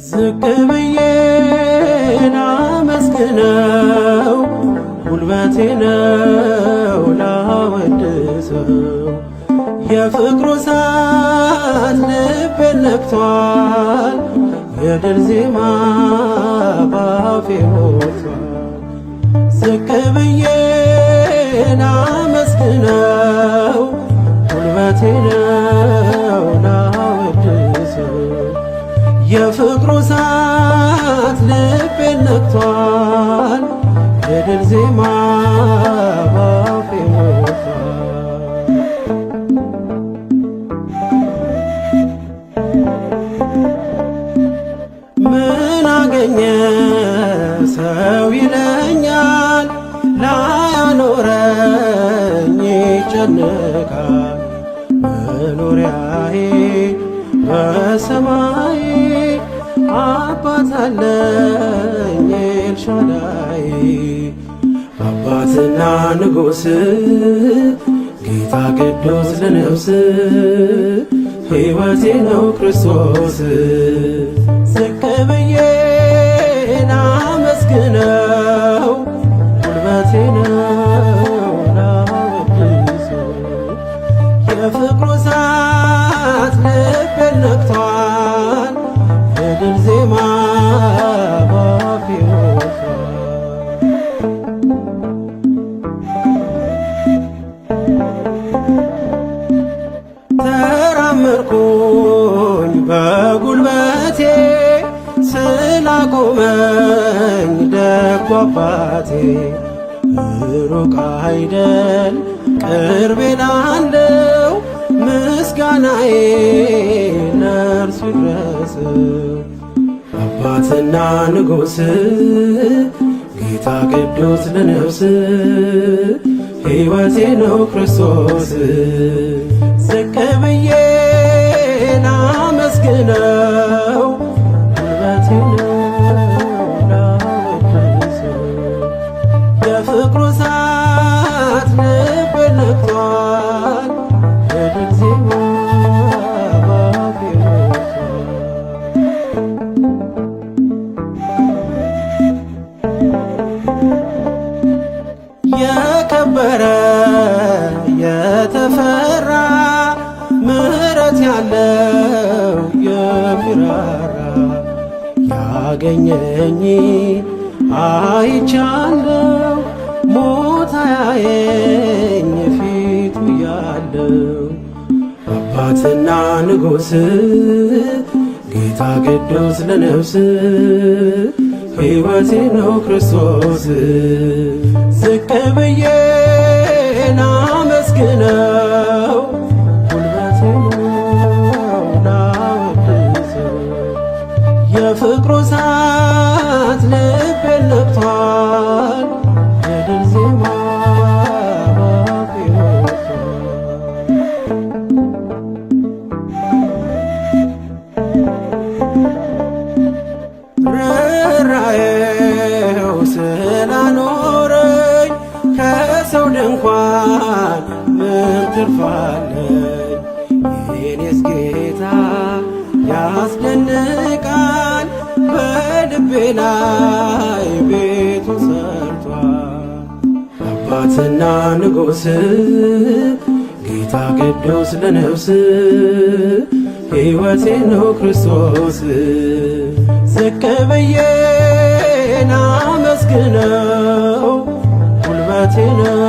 ዝቅ ብዬ ላመስግነው ጉልበቴ ነው ላወድሰው የፍቅሩ እሳት ልቤን ነክቷል የድል ዜማ ባፌ ሞልቷል። ዝቅ ብዬ ላመስግነው ጉልበቴ ነው ላወድሰው የፍቅሩ እሳት ልቤን ነክቷል የድል ዜማ ባፌ ሞልቷል። ምን አገኘ ሰው ይለኛል ላያኖረኝ ይጨነቃል መኖሪያዬ በሰማይ አባት አለኝ ኤልሻዳይ አባትና ንጉሥ ጌታ ቅዱስ ለነፍስ ሕይወቴ ነው ክርስቶስ። ዝቅ ብዬ ላመስግነው ጉልበቴ ነው ላወድሰው የፍቅሩ እሳት ልቤን ነክቷል የድል ዜማ ባፌ ሞልቷል። ተራመድኩኝ በጉልበቴ ስላቆመኝ ደጉ አባቴ ሩቅ አይደል ቅርቤ ላለው ምስጋናዬ ለእርሱ ይድረሰው። አባትና ንጉሥ ጌታ ቅዱስ ለነፍስ ሕይወቴ ነው ክርስቶስ። ዝቅ ብዬ ላመስግነው ጉልበቴ ነው ላወድሰው የፍቅሩ እሳት ልቤን ነክቷል የድል ዜማ ባፌ ሞልቷል። የከበረ የተፈራ ምሕረት ያለው የሚራራ ያገኘኝ አይቻለው ሞት አያየኝ ፊቱ ያለው አባትና ንጉሥ ጌታ ቅዱስ ለነፍስ ሕይወቴ ነው ክርስቶስ። ዝቅ ብዬ ላመስግነው ጉልበቴ ነው ላወድሰው የፍቅሩ እሳት ልቤን ነክቷል የድል ዜማ ባፌ ሞልቷል። ርኅራኄው ስላኖረኝ ከሰው ድንኳን ምን ትርፋለኝ? የኔስ ጌታ ያስደንቃል በልቤ ላይ ቤቱ ሰርቷል። አባትና ንጉሥ ጌታ ቅዱስ ለነፍስ ሕይወቴ ነው ክርስቶስ። ዝቅ ብዬ ላመስግነው ጉልበቴ ነው